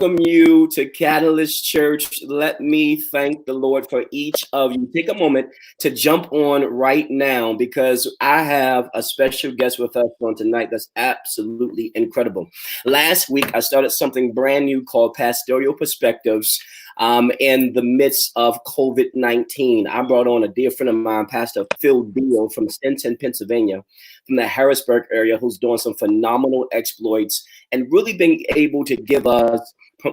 welcome you to Catalyst Church. Let me thank the Lord for each of you. Take a moment to jump on right now because I have a special guest with us on tonight that's absolutely incredible. Last week, I started something brand new called Pastoral Perspectives. In the midst of COVID-19, I brought on a dear friend of mine, Pastor Phil Deal from Stinson, Pennsylvania, from the Harrisburg area, who's doing some phenomenal exploits and really being able to give us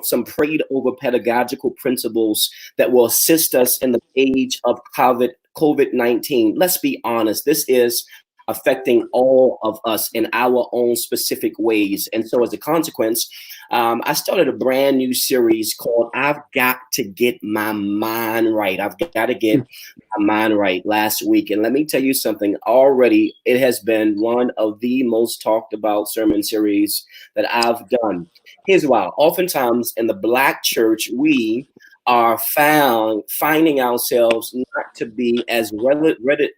some prayed over pedagogical principles that will assist us in the age of COVID-19. Let's be honest, this is affecting all of us in our own specific ways. And so as a consequence, I started a brand new series called I've Got to Get My Mind Right. I've got to get my mind right last week. And let me tell you something, already it has been one of the most talked about sermon series that I've done. Here's why. Oftentimes in the Black church, we are finding ourselves not to be as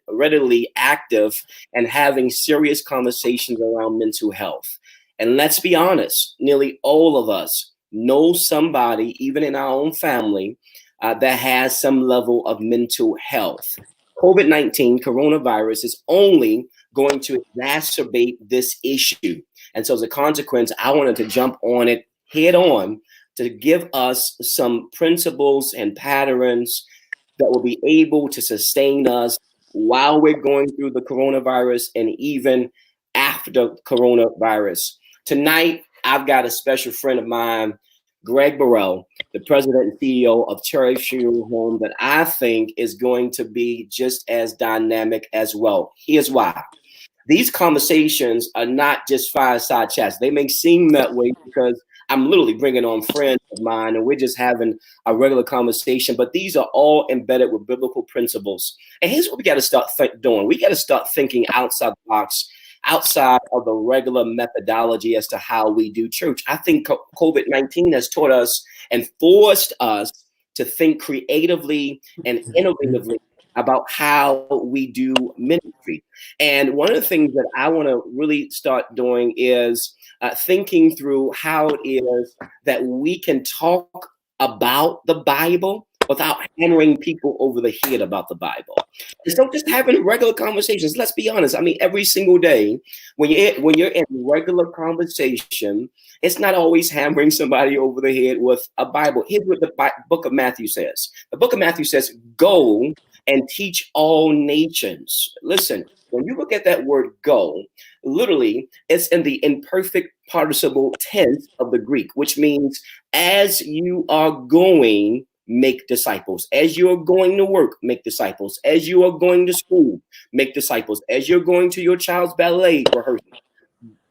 readily active and having serious conversations around mental health. And let's be honest, nearly all of us know somebody, even in our own family, that has some level of mental health. COVID-19, coronavirus, is only going to exacerbate this issue. And so as a consequence, I wanted to jump on it head on to give us some principles and patterns that will be able to sustain us while we're going through the coronavirus and even after the coronavirus. Tonight, I've got a special friend of mine, Greg Burrell, the president and CEO of Cherry Funeral Home, that I think is going to be just as dynamic as well. Here's why. These conversations are not just fireside chats. They may seem that way because I'm literally bringing on friends of mine and we're just having a regular conversation, but these are all embedded with biblical principles. And here's what we got to start doing. We got to start thinking outside the box, outside of the regular methodology as to how we do church. I think COVID-19 has taught us and forced us to think creatively and innovatively about how we do ministry. And one of the things that I want to really start doing is thinking through how it is that we can talk about the Bible without hammering people over the head about the Bible. And so just having regular conversations. Let's be honest. I mean, every single day when you're in regular conversation, it's not always hammering somebody over the head with a Bible. Here's what the book of Matthew says. The book of Matthew says, "Go and teach all nations." Listen, when you look at that word "go," literally, it's in the imperfect participle tense of the Greek, which means as you are going, make disciples. As you're going to work, make disciples. As you are going to school, make disciples. As you're going to your child's ballet rehearsal,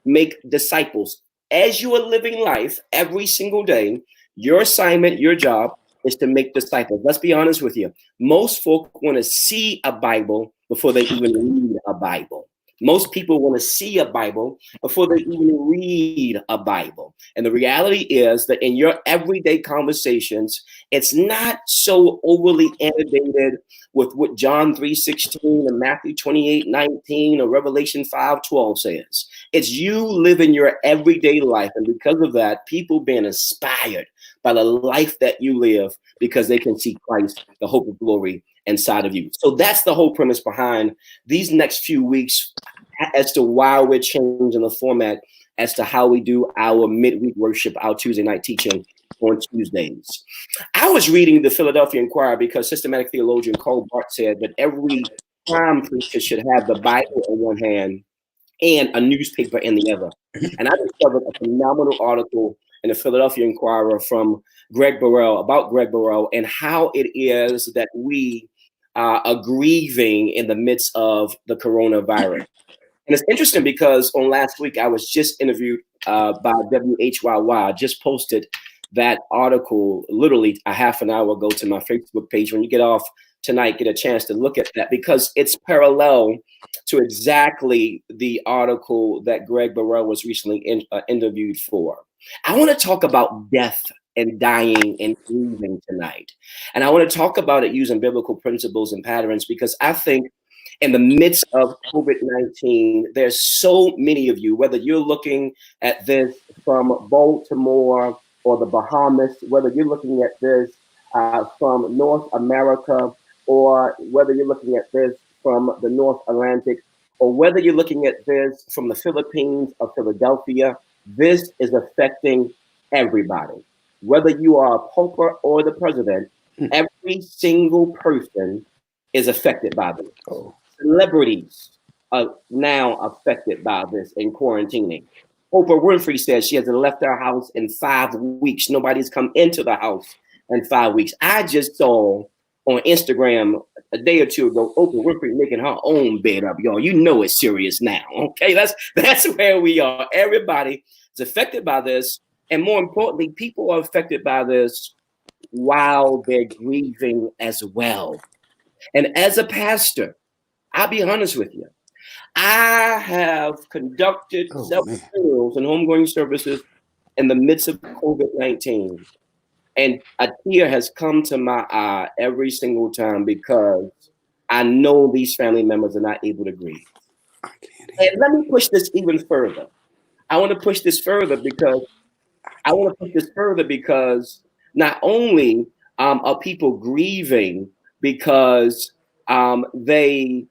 make disciples. As you are living life every single day, your assignment, your job is to make disciples. Let's be honest with you. Most folk want to see a Bible before they even read a Bible. Most people want to see a Bible before they even read a Bible. And the reality is that in your everyday conversations, it's not so overly inundated with what John 3:16 and Matthew 28:19 or Revelation 5:12 says. It's you living your everyday life. And because of that, people being inspired by the life that you live because they can see Christ, the hope of glory inside of you. So that's the whole premise behind these next few weeks as to why we're changing the format as to how we do our midweek worship, our Tuesday night teaching on Tuesdays. I was reading the Philadelphia Inquirer because systematic theologian Karl Barth said that every time preacher should have the Bible in one hand and a newspaper in the other. And I discovered a phenomenal article in the Philadelphia Inquirer from Greg Burrell about Greg Burrell and how it is that we are grieving in the midst of the coronavirus. And it's interesting because on last week, I was just interviewed by WHYY. I just posted that article literally a half an hour ago to my Facebook page. When you get off tonight, get a chance to look at that because it's parallel to exactly the article that Greg Burrell was recently interviewed for. I want to talk about death and dying and grieving tonight. And I want to talk about it using biblical principles and patterns because I think in the midst of COVID-19, there's so many of you, whether you're looking at this from Baltimore or the Bahamas, whether you're looking at this from North America, or whether you're looking at this from the North Atlantic, or whether you're looking at this from the Philippines or Philadelphia, this is affecting everybody. Whether you are a pauper or the president, every single person is affected by this. Oh, Celebrities are now affected by this in quarantining. Oprah Winfrey says she hasn't left her house in 5 weeks. Nobody's come into the house in 5 weeks. I just saw on Instagram a day or two ago Oprah Winfrey making her own bed up, y'all. You know it's serious now. Okay, that's where we are. Everybody is affected by this, and more importantly, people are affected by this while they're grieving as well. And as a pastor, I'll be honest with you. I have conducted several man. funerals and homegoing services in the midst of COVID-19. And a tear has come to my eye every single time because I know these family members are not able to grieve. And let me push this even further. I want to push this further because not only are people grieving because they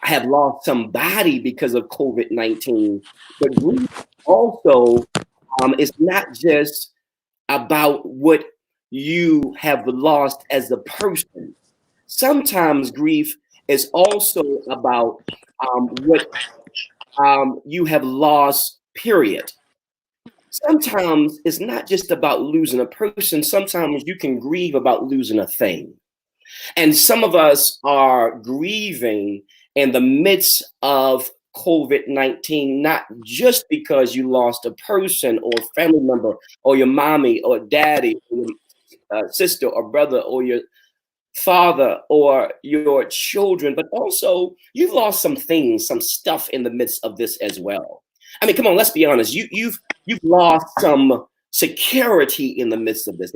have lost somebody because of COVID-19, but grief also is not just about what you have lost as a person. Sometimes grief is also about what you have lost, period. Sometimes it's not just about losing a person. Sometimes you can grieve about losing a thing. And some of us are grieving in the midst of COVID-19, not just because you lost a person or a family member or your mommy or daddy or your sister or brother or your father or your children, but also you've lost some things, some stuff in the midst of this as well. I mean, come on, let's be honest. You've lost some security in the midst of this.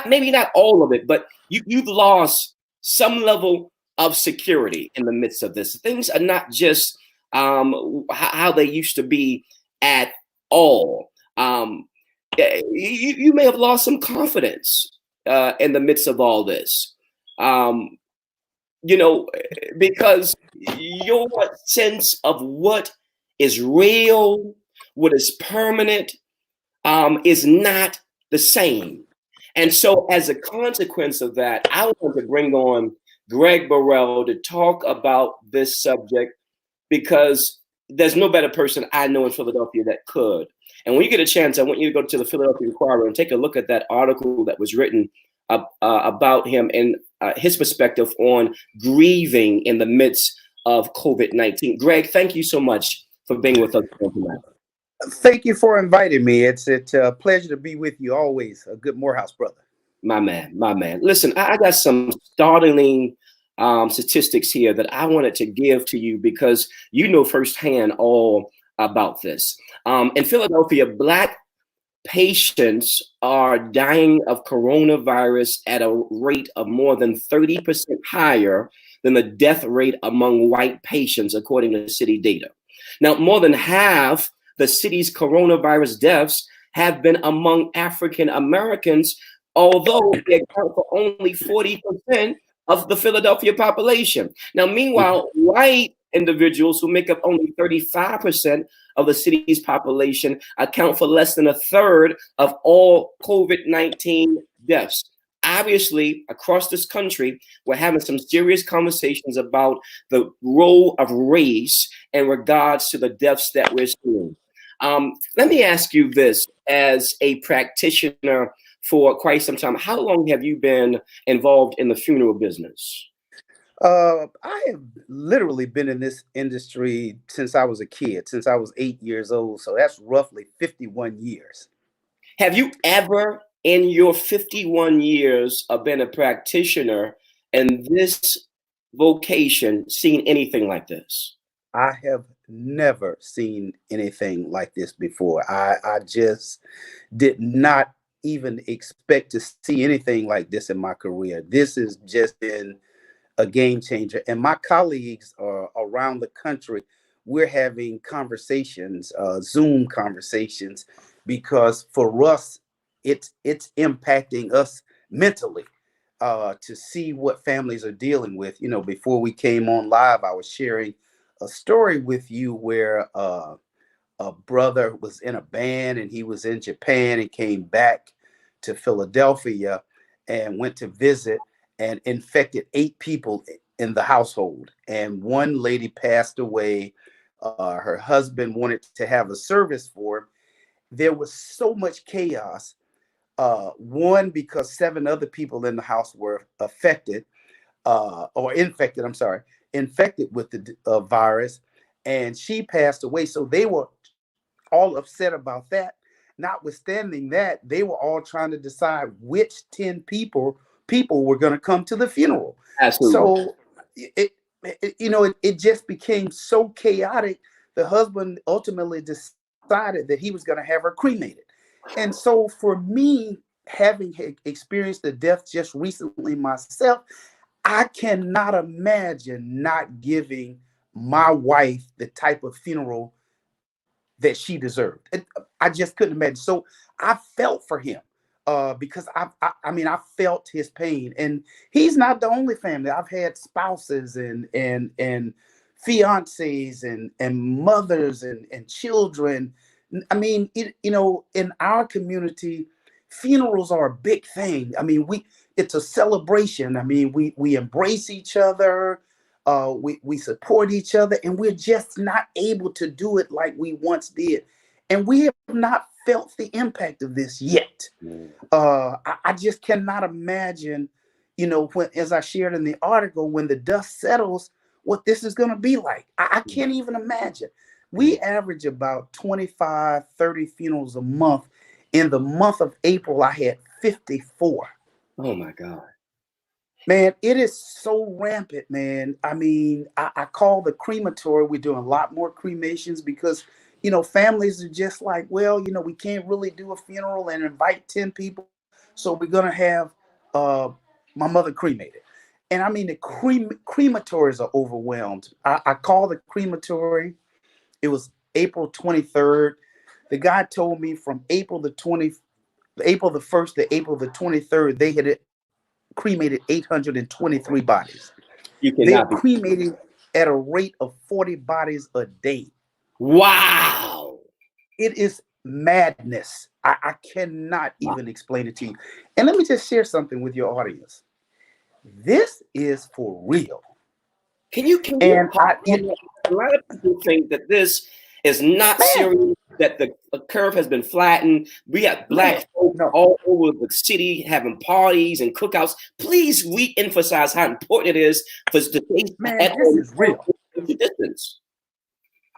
Maybe not all of it, but you've lost some level of security in the midst of this. Things are not just how they used to be at all. You may have lost some confidence in the midst of all this. Because your sense of what is real, what is permanent, is not the same. And so as a consequence of that, I want to bring on Greg Burrell to talk about this subject because there's no better person I know in Philadelphia that could. And when you get a chance, I want you to go to the Philadelphia Inquirer and take a look at that article that was written about him and his perspective on grieving in the midst of COVID-19. Greg, thank you so much for being with us tonight. Thank you for inviting me. It's a pleasure to be with you always. A good Morehouse brother. My man. Listen, I got some startling statistics here that I wanted to give to you because you know firsthand all about this. In Philadelphia, Black patients are dying of coronavirus at a rate of more than 30% higher than the death rate among white patients, according to city data. Now, more than half the city's coronavirus deaths have been among African Americans, although they account for only 40% of the Philadelphia population. Now, meanwhile, white individuals who make up only 35% of the city's population account for less than a third of all COVID-19 deaths. Obviously, across this country, we're having some serious conversations about the role of race in regards to the deaths that we're seeing. Let me ask you this, as a practitioner for quite some time, how long have you been involved in the funeral business? I have literally been in this industry since I was a kid, since I was 8 years old. So that's roughly 51 years. Have you ever, in your 51 years of being a practitioner in this vocation, seen anything like this? I have never seen anything like this before. I just did not even expect to see anything like this in my career. This has just been a game changer. And my colleagues around the country, we're having conversations, Zoom conversations, because for us it's impacting us mentally, to see what families are dealing with. Before we came on live, I was sharing a story with you where a brother was in a band and he was in Japan and came back to Philadelphia and went to visit and infected 8 people in the household. And one lady passed away. Her husband wanted to have a service for him. There was so much chaos. One, because 7 other people in the house were affected, or infected, I'm sorry, infected with the virus, and she passed away. So they were all upset about that. Notwithstanding that, they were all trying to decide which 10 people were going to come to the funeral. Absolutely. So it just became so chaotic. The husband ultimately decided that he was going to have her cremated. And so for me, having experienced the death just recently myself, I cannot imagine not giving my wife the type of funeral that she deserved. I just couldn't imagine. So I felt for him, because I felt his pain, and he's not the only family. I've had spouses and fiancés and mothers and children. I mean, in our community, funerals are a big thing. I mean, it's a celebration. I mean, we embrace each other. We support each other, and we're just not able to do it like we once did. And we have not felt the impact of this yet. I just cannot imagine, when, as I shared in the article, when the dust settles, what this is going to be like. I can't even imagine. We average about 25, 30 funerals a month. In the month of April, I had 54. Oh my God. Man, it is so rampant, man. I mean, I call the crematory. We're doing a lot more cremations because, families are just like, well, we can't really do a funeral and invite 10 people. So we're going to have my mother cremated. And I mean, the crematories are overwhelmed. I called the crematory. It was April 23rd. The guy told me from April the 1st to April the 23rd, they had cremated 823 bodies. You They're cannot be. cremating at a rate of 40 bodies a day. Wow. It is madness. I cannot even explain it to you. And let me just share something with your audience. This is for real. Can you And a lot of people think that this is not man, serious, that the curve has been flattened. We have black folk all over the city having parties and cookouts. Please re-emphasize how important it is for the this is real. Distance.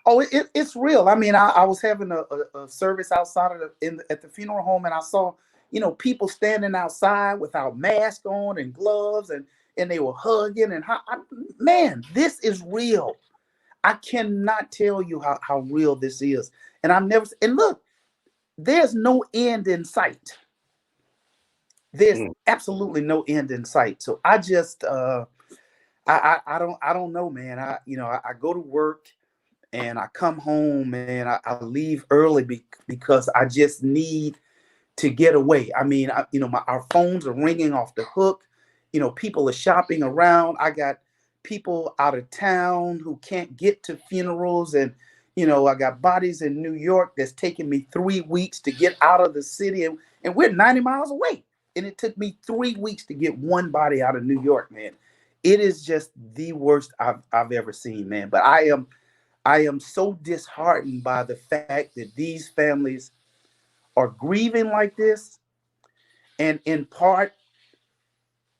Oh, it's real. I mean, I was having a service outside of at the funeral home, and I saw, people standing outside without masks on and gloves, and they were hugging. And man, this is real. I cannot tell you how real this is. And and look, there's no end in sight. There's absolutely no end in sight. So I just, I don't know, man. I go to work and I come home and I leave early because I just need to get away. I mean, our phones are ringing off the hook. People are shopping around. I got people out of town who can't get to funerals. And, I got bodies in New York that's taking me 3 weeks to get out of the city. And we're 90 miles away. And it took me 3 weeks to get one body out of New York, man. It is just the worst I've ever seen, man. But I am so disheartened by the fact that these families are grieving like this. And in part,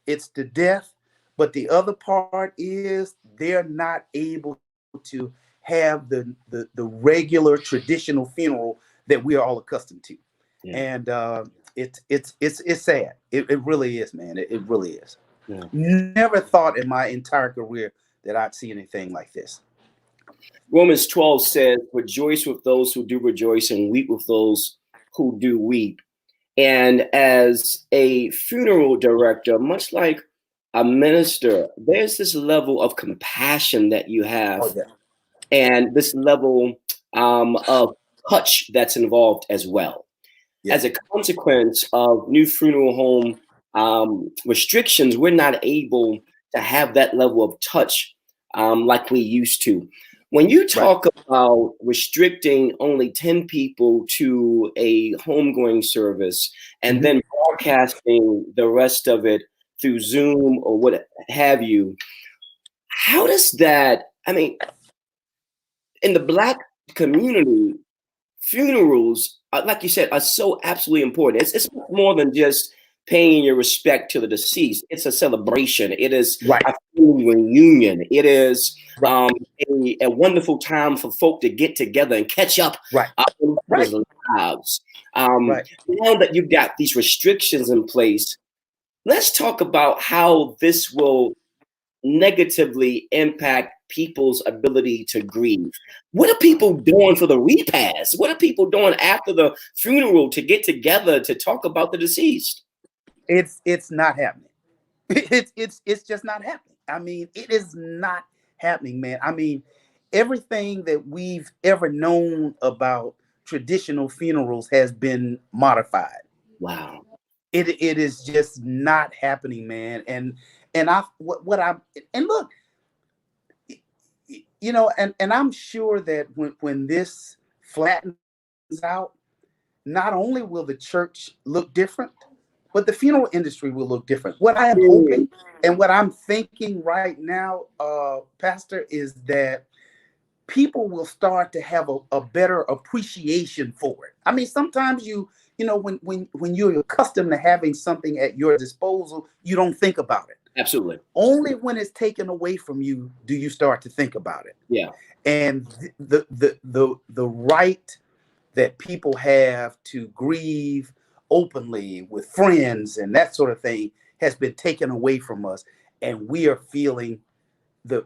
it's the death. But the other part is they're not able to have the regular traditional funeral that we are all accustomed to. Yeah. And it's sad. It really is, man. It really is. Yeah. Never thought in my entire career that I'd see anything like this. Romans 12 says, rejoice with those who do rejoice and weep with those who do weep. And as a funeral director, much like a minister, there's this level of compassion that you have, and this level of touch that's involved as well. as a consequence of new funeral home restrictions, we're not able to have that level of touch like we used to. When you talk about restricting only 10 people to a homegoing service and then broadcasting the rest of it through Zoom or what have you, how does that, I mean, in the Black community, funerals, like you said, are so absolutely important. It's more than just paying your respect to the deceased. It's a celebration. It is a family reunion. It is a wonderful time for folk to get together and catch up on people's lives. Now that you've got these restrictions in place, let's talk about how this will negatively impact people's ability to grieve. What are people doing for the repast? What are people doing after the funeral to get together to talk about the deceased? It's not happening. It's just not happening. I mean, it is not happening, man. I mean, everything that we've ever known about traditional funerals has been modified. Wow. It is just not happening, man. And look, you know, and I'm sure that when this flattens out, not only will the church look different, but the funeral industry will look different. What I am hoping and what I'm thinking right now, Pastor, is that people will start to have a better appreciation for it. I mean, sometimes you know, when you're accustomed to having something at your disposal, you don't think about it. Absolutely. Only when it's taken away from you do you start to think about it. Yeah. And the right that people have to grieve openly with friends and that sort of thing has been taken away from us, and we are feeling the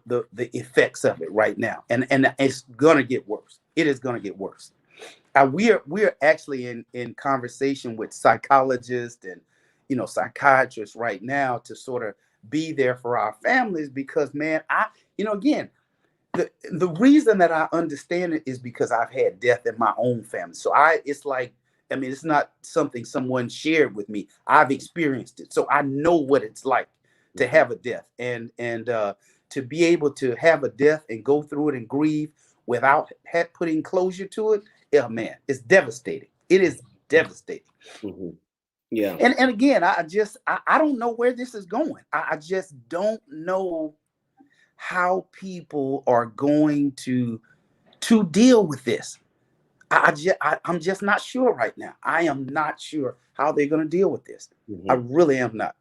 effects of it right now, and it's gonna get worse. It is gonna get worse. We're actually in conversation with psychologists and, you know, psychiatrists right now to sort of be there for our families, because, man, again, the reason that I understand it is because I've had death in my own family. So it's like, I mean, it's not something someone shared with me. I've experienced it. So I know what it's like to have a death, and to be able to have a death and go through it and grieve without putting closure to it. Yeah, man, it's devastating. It is devastating. Mm-hmm. Yeah. And again, I don't know where this is going. I just don't know how people are going to deal with this. I'm just not sure right now. I am not sure how they're going to deal with this. I really am not.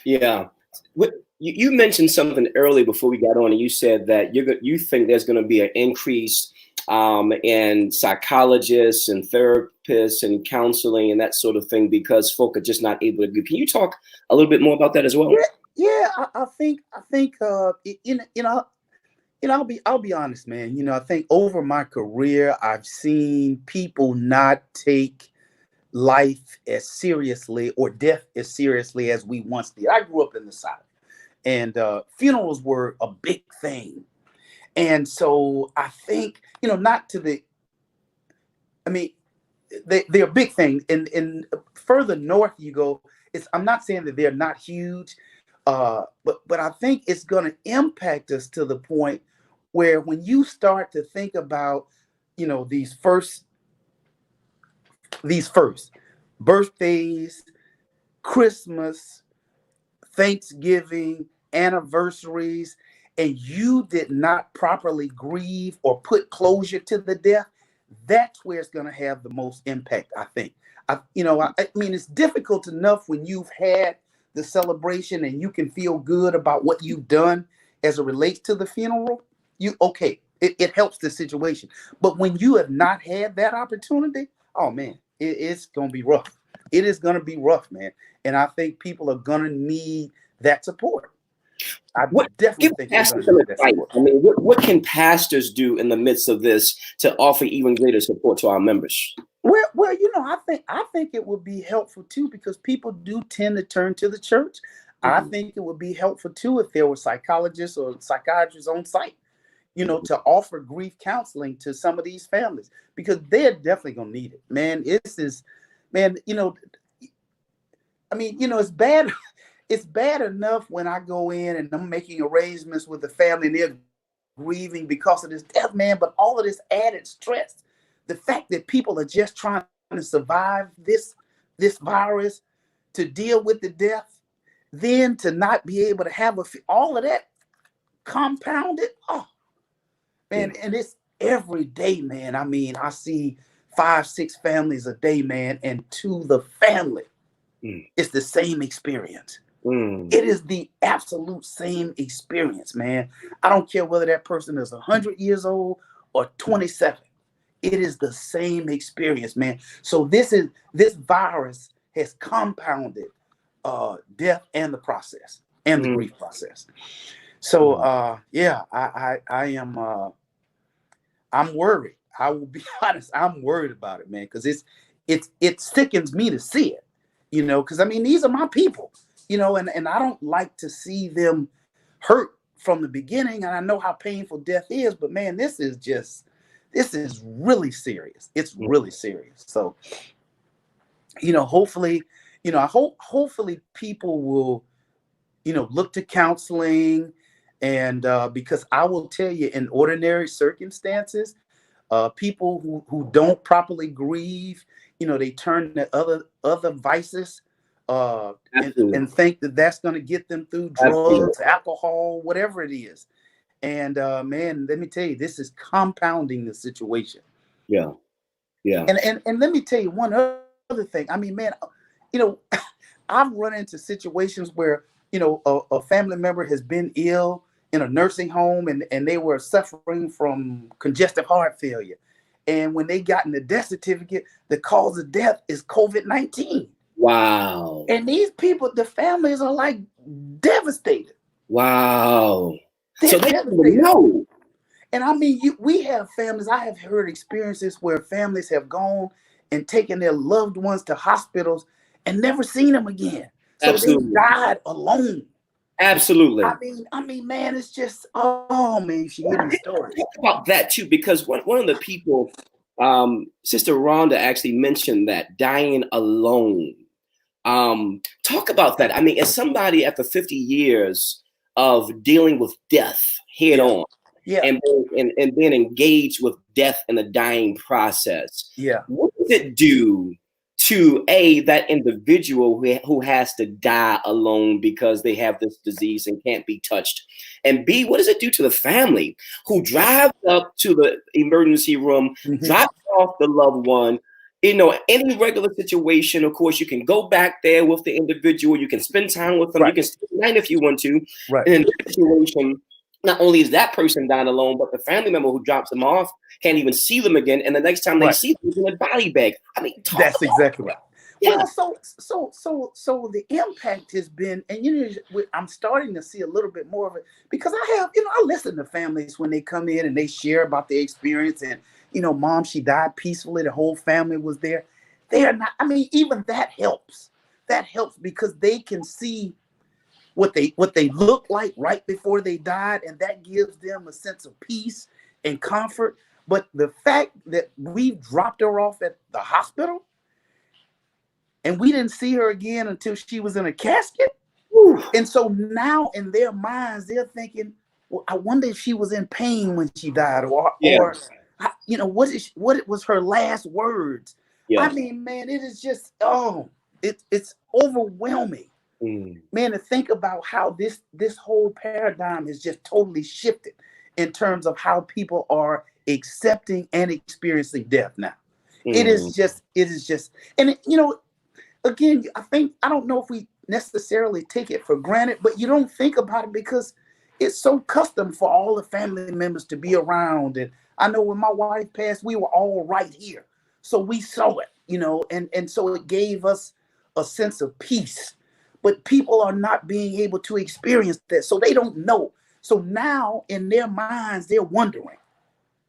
Yeah. You mentioned something early before we got on, and you said that you think there's going to be an increase in psychologists and therapists and counseling and that sort of thing because folk are just not able to do. Can you talk a little bit more about that as well? Yeah. I think I'll be honest, man. You know, I think over my career, I've seen people not take life as seriously or death as seriously as we once did. I grew up in the South, and funerals were a big thing. And so I think, you know, they're a big thing. And further north you go, I'm not saying that they're not huge, but I think it's going to impact us to the point where when you start to think about, you know, these first birthdays, Christmas, Thanksgiving, anniversaries, and you did not properly grieve or put closure to the death, that's where it's going to have the most impact, I think. I mean, it's difficult enough when you've had the celebration and you can feel good about what you've done as it relates to the funeral. It helps the situation. But when you have not had that opportunity, oh man, it's going to be rough. It is going to be rough, man. And I think people are going to need that support. I definitely think pastors some advice. I mean, what can pastors do in the midst of this to offer even greater support to our members? Well, you know, I think it would be helpful too, because people do tend to turn to the church. I think it would be helpful too if there were psychologists or psychiatrists on site. to offer grief counseling to some of these families, because they're definitely going to need it, man. Man, I mean, it's bad. It's bad enough when I go in and I'm making arrangements with the family and they're grieving because of this death, man. But all of this added stress, the fact that people are just trying to survive this virus, to deal with the death, then to not be able to have all of that compounded. Oh, man, and it's every day, man. I mean, I see 5-6 families a day, man, and to the family, it's the same experience. It is the absolute same experience, man. I don't care whether that person is 100 years old or 27. It is the same experience, man. So this virus has compounded death and the process and the grief process. So yeah, I am I'm worried. I will be honest, I'm worried about it, man, because it sickens me to see it, because I mean, these are my people. And I don't like to see them hurt from the beginning. And I know how painful death is, but man, this is really serious. It's really serious. So, hopefully, hopefully people will, look to counseling, and because I will tell you, in ordinary circumstances, people who don't properly grieve, they turn to other vices. And think that that's going to get them through drugs, alcohol, whatever it is. And man, let me tell you, this is compounding the situation. Yeah. And let me tell you one other thing. I mean, man, I've run into situations where a family member has been ill in a nursing home, and they were suffering from congestive heart failure. And when they got in the death certificate, the cause of death is COVID-19. Wow. And these people, the families are like devastated. Wow. So they know. And I mean, we have families. I have heard experiences where families have gone and taken their loved ones to hospitals and never seen them again. So Absolutely. They died alone. Absolutely. I mean, man, it's just, oh man, you should hear the story. Talk about that too, because one of the people, Sister Rhonda actually mentioned that dying alone. Talk about that. I mean, as somebody after 50 years of dealing with death head on, and being engaged with death and the dying process, what does it do to that individual who has to die alone because they have this disease and can't be touched, and B, what does it do to the family who drives up to the emergency room, drops off the loved one? Any regular situation, of course, you can go back there with the individual. You can spend time with them. You can stay the night if you want to. And in this situation, not only is that person dying alone, but the family member who drops them off can't even see them again. And the next time they see them, is in a body bag. I mean, that's exactly right. Yeah. Well, so the impact has been, and I'm starting to see a little bit more of it, because I listen to families when they come in and they share about their experience, and mom, she died peacefully. The whole family was there. They are not. I mean, even that helps. That helps because they can see what they look like right before they died, and that gives them a sense of peace and comfort. But the fact that we dropped her off at the hospital and we didn't see her again until she was in a casket, and so now in their minds they're thinking, well, I wonder if she was in pain when she died, or what was her last words? I mean, man, it is just it's overwhelming, man, to think about how this whole paradigm is just totally shifted in terms of how people are accepting and experiencing death now. It is just, and again, I don't know if we necessarily take it for granted, but you don't think about it because it's so custom for all the family members to be around. And I know when my wife passed, we were all right here. So we saw it, and so it gave us a sense of peace. But people are not being able to experience that, so they don't know. So now in their minds, they're wondering.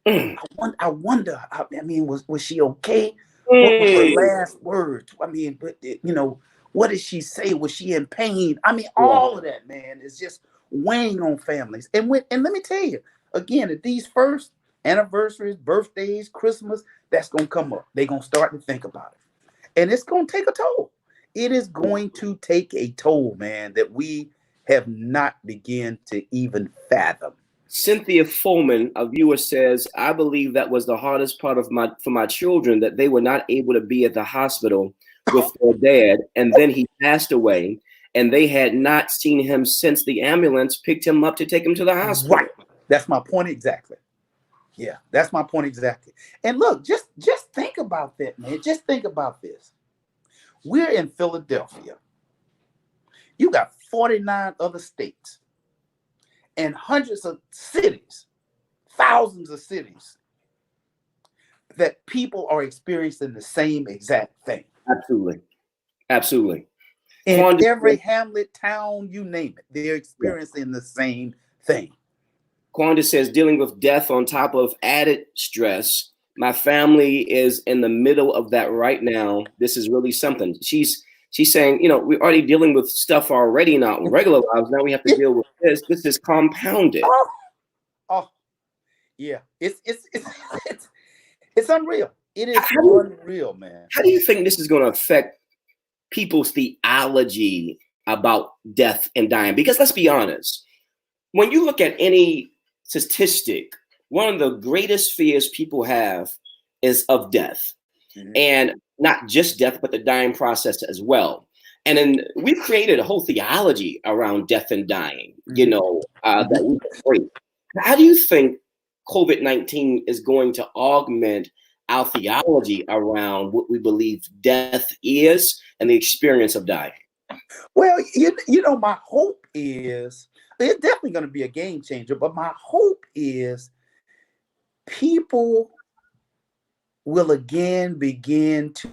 I wonder. I mean, was she okay? What were her last words? I mean, but what did she say? Was she in pain? I mean, all of that, man, is just weighing on families. And let me tell you, again, at these first anniversaries, birthdays, Christmas, that's going to come up. They're going to start to think about it. And it's going to take a toll. It is going to take a toll, man, that we have not begun to even fathom. Cynthia Foreman, a viewer, says, I believe that was the hardest part for my children, that they were not able to be at the hospital with their dad. And then he passed away, and they had not seen him since the ambulance picked him up to take him to the hospital. Right. That's my point exactly. Yeah, that's my point exactly. And look, just think about that, man. Just think about this. We're in Philadelphia. You got 49 other states and hundreds of cities, thousands of cities that people are experiencing the same exact thing. Absolutely. Absolutely. In every hamlet, town, you name it, they're experiencing the same thing. Quanda says, dealing with death on top of added stress. My family is in the middle of that right now. This is really something. She's saying, we're already dealing with stuff already, not regular lives. Now we have to deal with this. This is compounded. Oh, yeah. It's unreal. It is unreal, man. How do you think this is going to affect people's theology about death and dying? Because let's be honest, when you look at any statistic, one of the greatest fears people have is of death. Mm-hmm. And not just death, but the dying process as well. And then we've created a whole theology around death and dying, that we create. How do you think COVID-19 is going to augment our theology around what we believe death is and the experience of dying? Well, my hope is, it's definitely going to be a game changer, but my hope is people will again begin to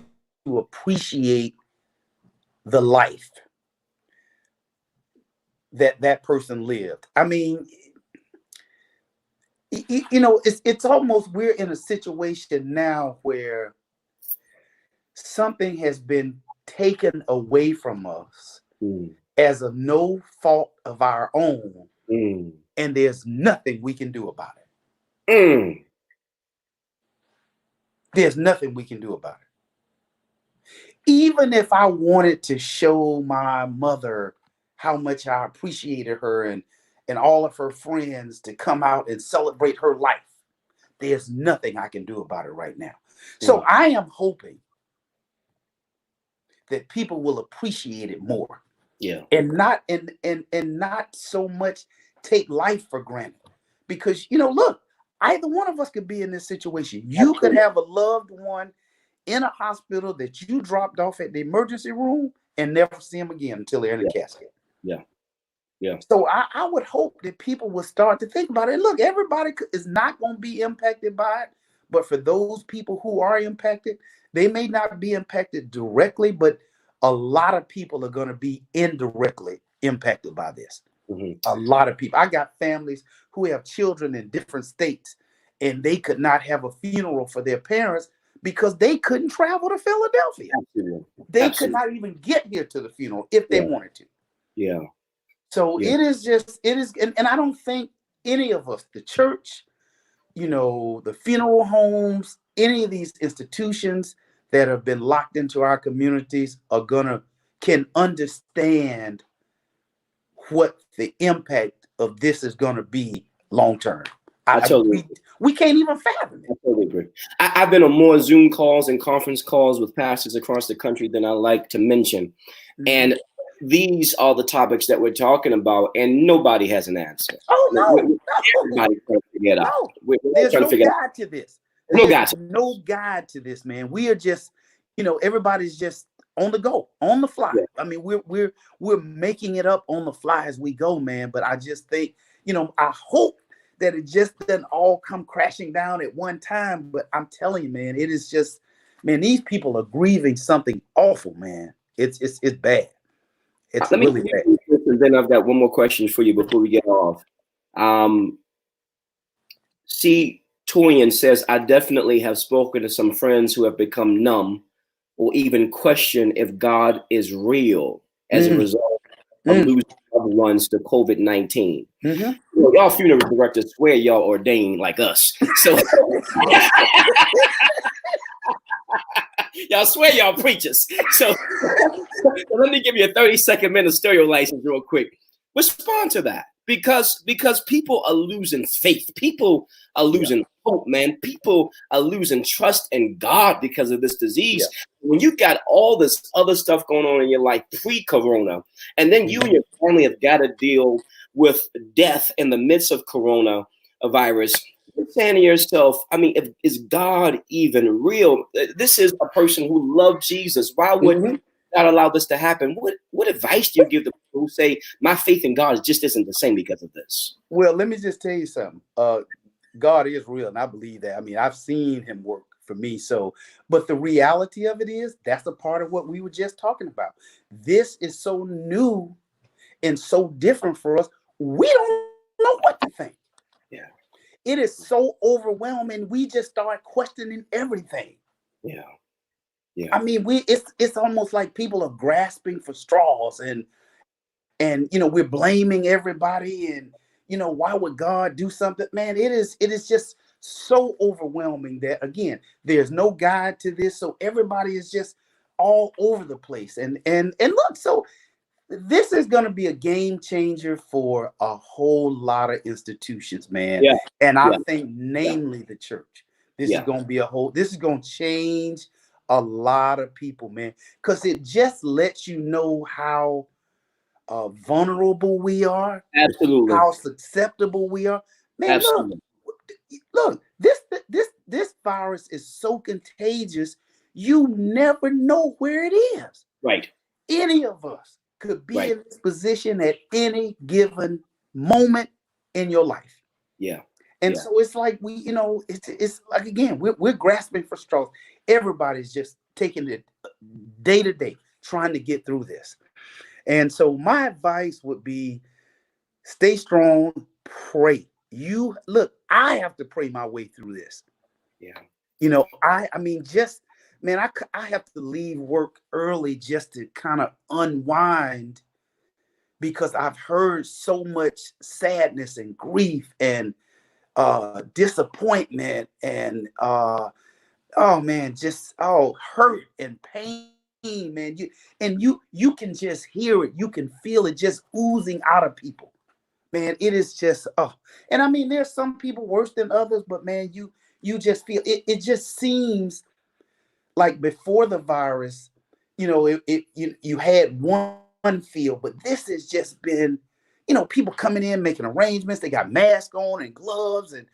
appreciate the life that person lived. I mean, it's almost, we're in a situation now where something has been taken away from us as a no fault of our own, and there's nothing we can do about it. There's nothing we can do about it. Even if I wanted to show my mother how much I appreciated her and all of her friends to come out and celebrate her life, there's nothing I can do about it right now. So I am hoping that people will appreciate it more. Yeah. And not not so much take life for granted. Because look, either one of us could be in this situation. You could have a loved one in a hospital that you dropped off at the emergency room and never see them again until they're in a casket. Yeah. Yeah. So I would hope that people will start to think about it. Look, everybody is not going to be impacted by it, but for those people who are impacted, they may not be impacted directly, but a lot of people are going to be indirectly impacted by this. Mm-hmm. A lot of people. I got families who have children in different states, and they could not have a funeral for their parents because they couldn't travel to Philadelphia. Absolutely. They could not even get here to the funeral if they wanted to. Yeah. So it is, and I don't think any of us, the church, the funeral homes, any of these institutions that have been locked into our communities can understand what the impact of this is going to be long term. We can't even fathom it. I totally agree. I've been on more Zoom calls and conference calls with pastors across the country than I like to mention. Mm-hmm. And these are the topics that we're talking about, and nobody has an answer. Oh, no. Everybody's trying to figure it out. There's no guide to this. There's no guide to this, man. We are just, everybody's just on the go, on the fly. Yeah. I mean, we're making it up on the fly as we go, man. But I just think, I hope that it just doesn't all come crashing down at one time. But I'm telling you, man, it is just, man, these people are grieving something awful, man. It's bad. It's really bad. And then I've got one more question for you before we get off. C. Toyin says, I definitely have spoken to some friends who have become numb or even question if God is real as a result of losing loved ones to COVID-19. Mm-hmm. Well, y'all funeral directors swear y'all ordained like us. So y'all swear y'all preachers. So let me give you a 30-second ministerial license real quick. Respond to that. Because people are losing faith. People are losing hope, man. People are losing trust in God because of this disease. When you got all this other stuff going on in your life pre-corona, and then you and your family have got to deal with death in the midst of coronavirus, you're saying to yourself, I mean, is God even real? This is a person who loved Jesus. Why would God allow this to happen? What advice do you give the people who say my faith in God just isn't the same because of this? Well, let me just tell you something. God is real, and I believe that. I mean, I've seen him work for me. So, but the reality of it is that's a part of what we were just talking about. This is so new and so different for us. We don't know what to think. Yeah. It is so overwhelming. We just start questioning everything. Yeah. Yeah. I mean, it's almost like people are grasping for straws and we're blaming everybody and why would God do something? Man, it is just so overwhelming that again, there's no guide to this. So everybody is just all over the place. And look, so this is going to be a game changer for a whole lot of institutions, man. Yeah. And I think namely the church. This is going to be this is going to change a lot of people, man, because it just lets you know how vulnerable we are. Absolutely. How susceptible we are. Man, Absolutely. look, this virus is so contagious, you never know where it is. Right. Any of us could be in this position at any given moment in your life. Yeah. And so it's like it's like, again, we're grasping for straws. Everybody's just taking it day to day, trying to get through this. And so my advice would be stay strong, pray. I have to pray my way through this. Yeah. I mean, just, man, I have to leave work early just to kind of unwind because I've heard so much sadness and grief and disappointment and oh man, just hurt and pain, man. You can just hear it, you can feel it just oozing out of people. Man, it is just and I mean, there's some people worse than others, but man, you just feel it. It just seems like before the virus, you had one feel, but this has just been, people coming in making arrangements. They got masks on and gloves, and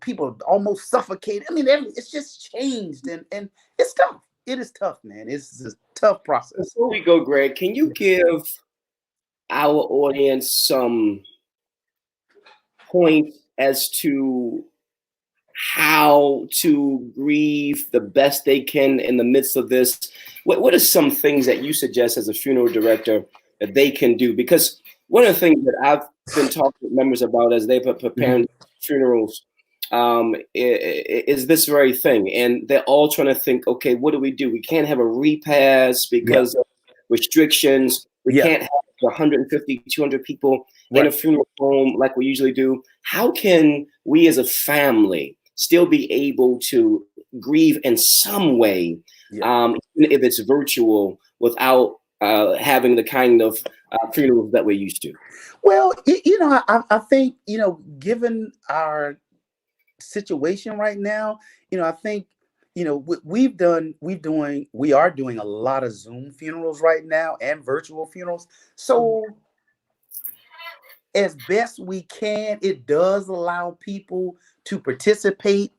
people almost suffocated. I mean, it's just changed, and it's tough. It is tough, man. It's a tough process. Before we go, Greg, can you give our audience some points as to how to grieve the best they can in the midst of this? What are some things that you suggest as a funeral director that they can do? Because one of the things that I've been talking with members about as they've been preparing funerals is this very thing. And they're all trying to think, okay, what do? We can't have a repast because of restrictions. We can't have 150, 200 people in a funeral home like we usually do. How can we as a family still be able to grieve in some way, even if it's virtual, without having the kind of funerals that we're used to? Well, I think, given our situation right now, I think, we are doing a lot of Zoom funerals right now and virtual funerals. So as best we can, it does allow people to participate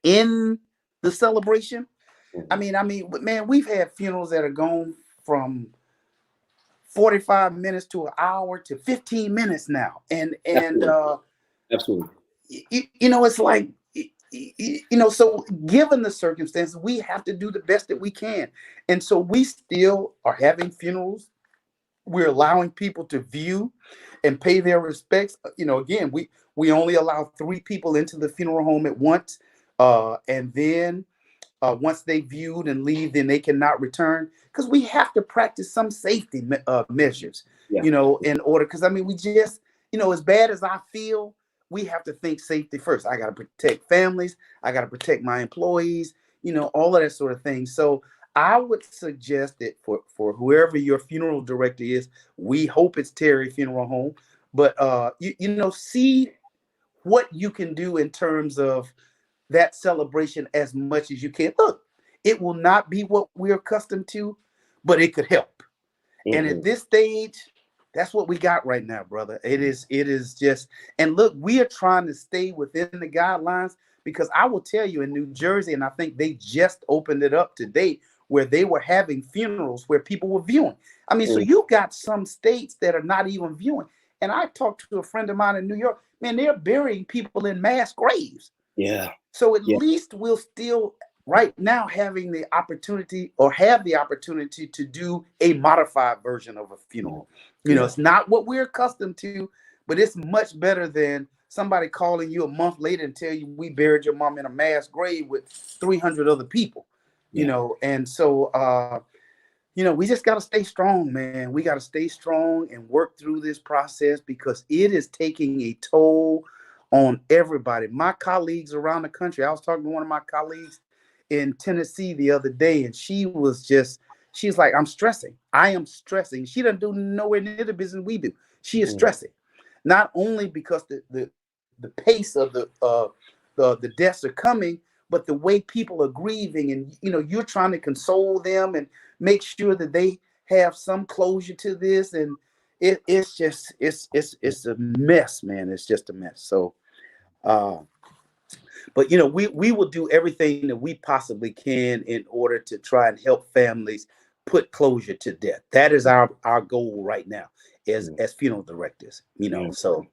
in the celebration. I mean, man, we've had funerals that are gone from 45 minutes to an hour to 15 minutes now. And Absolutely. It's like, so given the circumstances, we have to do the best that we can. And so we still are having funerals. We're allowing people to view and pay their respects. Again, we only allow 3 people into the funeral home at once. And then once they viewed and leave, then they cannot return, because we have to practice some safety measures, Yeah. in order. Because I mean, we just, as bad as I feel, we have to think safety first. I got to protect families. I got to protect my employees. All of that sort of thing. So I would suggest that for whoever your funeral director is, we hope it's Terry Funeral Home, but see what you can do in terms of that celebration as much as you can. Look, it will not be what we're accustomed to, but it could help. Mm-hmm. And at this stage, that's what we got right now, brother. It is just, and look, we are trying to stay within the guidelines, because I will tell you, in New Jersey, and I think they just opened it up today, where they were having funerals where people were viewing. I mean, so you got some states that are not even viewing. And I talked to a friend of mine in New York, man, they're burying people in mass graves. Yeah. So at least we'll still right now having the opportunity, or have the opportunity, to do a modified version of a funeral. It's not what we're accustomed to, but it's much better than somebody calling you a month later and tell you, we buried your mom in a mass grave with 300 other people, and so, we just got to stay strong, man. We got to stay strong and work through this process, because it is taking a toll on everybody. My colleagues around the country, I was talking to one of my colleagues in Tennessee the other day, and she's like, I'm stressing. I am stressing. She doesn't do nowhere near the business we do. She is stressing, not only because the pace of the deaths are coming, but the way people are grieving, and you're trying to console them and make sure that they have some closure to this, and it's just it's a mess, man. It's just a mess. So, but we will do everything that we possibly can in order to try and help families put closure to death. That is our goal right now as funeral directors. So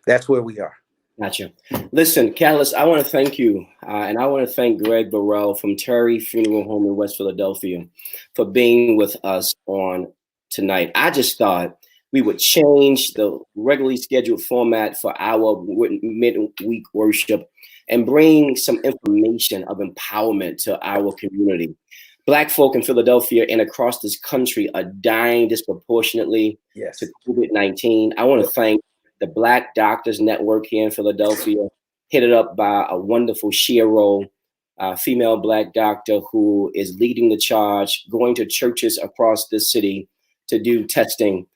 that's where we are. Gotcha. Listen, Catalyst, I want to thank you, and I want to thank Greg Burrell from Terry Funeral Home in West Philadelphia for being with us on tonight. I just thought we would change the regularly scheduled format for our midweek worship and bring some information of empowerment to our community. Black folk in Philadelphia and across this country are dying disproportionately to COVID-19. I want to thank the Black Doctors Network here in Philadelphia, headed up by a wonderful Shiro, female Black doctor who is leading the charge, going to churches across the city to do testing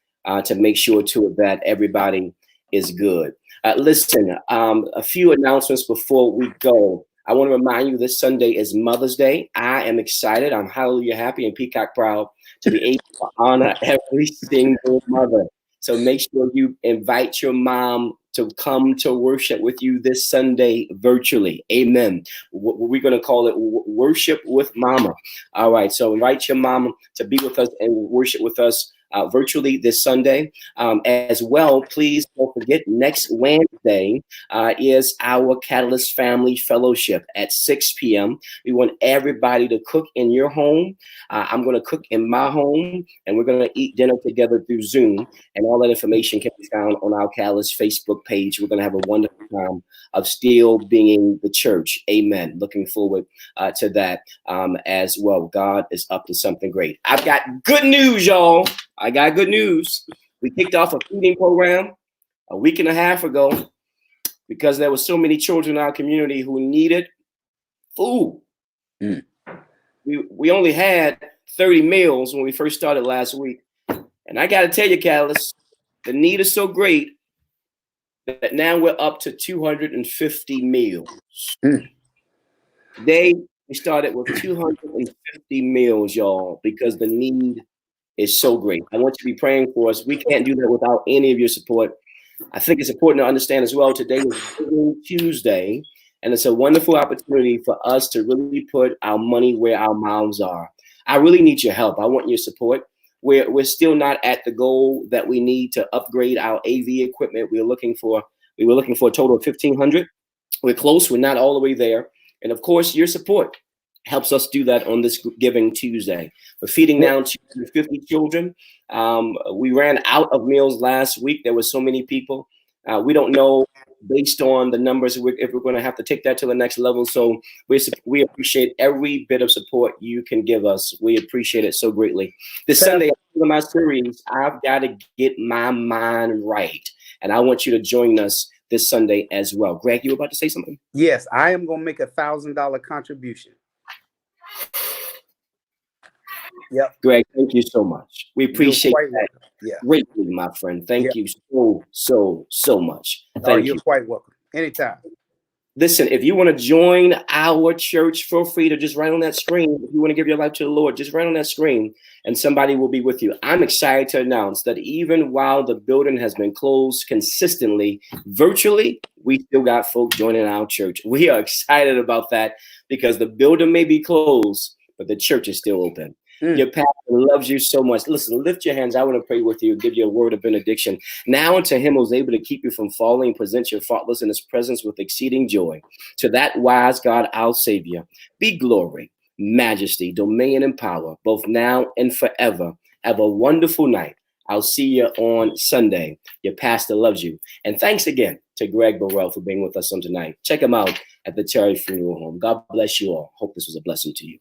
to make sure that everybody is good. Listen, a few announcements before we go. I want to remind you this Sunday is Mother's Day. I am excited. I'm hallelujah happy and peacock proud to be able to honor every single mother. So make sure you invite your mom to come to worship with you this Sunday virtually. Amen. We're going to call it Worship with Mama. All right. So invite your mom to be with us and worship with us virtually this Sunday. As well, please don't forget, next Wednesday is our Catalyst Family Fellowship at 6 p.m. We want everybody to cook in your home. I'm going to cook in my home, and we're going to eat dinner together through Zoom. And all that information can be found on our Catalyst Facebook page. We're going to have a wonderful time of still being the church. Amen. Looking forward to that as well. God is up to something great. I've got good news, y'all. I got good news. We kicked off a feeding program a week and a half ago because there were so many children in our community who needed food. We only had 30 meals when we first started last week. And I got to tell you, Catalyst, the need is so great that now we're up to 250 meals. Today, we started with 250 meals, y'all, because the need is so great. I want you to be praying for us. We can't do that without any of your support. I think it's important to understand as well, today is Giving Tuesday, and it's a wonderful opportunity for us to really put our money where our mouths are. I really need your help. I want your support. We're still not at the goal that we need to upgrade our AV equipment. We were looking for a total of 1,500. We're close. We're not all the way there. And of course, your support helps us do that on this Giving Tuesday. We're feeding now 250 children. We ran out of meals last week. There were so many people. We don't know based on the numbers, if we're going to have to take that to the next level. So we appreciate every bit of support you can give us. We appreciate it so greatly. This Sunday, in my series, I've got to get my mind right. And I want you to join us this Sunday as well. Greg, you were about to say something? Yes, I am going to make $1,000 contribution. Yep. Greg, thank you so much. We appreciate that greatly, my friend. Thank you so much. Thank you. You're quite welcome. Anytime. Listen, if you want to join our church, feel free to just write on that screen. If you want to give your life to the Lord, just write on that screen and somebody will be with you. I'm excited to announce that even while the building has been closed consistently, virtually, we still got folk joining our church. We are excited about that because the building may be closed, but the church is still open. Your pastor loves you so much. Listen, lift your hands. I want to pray with you, give you a word of benediction. Now unto him who is able to keep you from falling, present you faultless in his presence with exceeding joy. To that wise God, our Savior, be glory, majesty, dominion, and power, both now and forever. Have a wonderful night. I'll see you on Sunday. Your pastor loves you. And thanks again to Greg Burrell for being with us on tonight. Check him out at the Terry Funeral Home. God bless you all. Hope this was a blessing to you.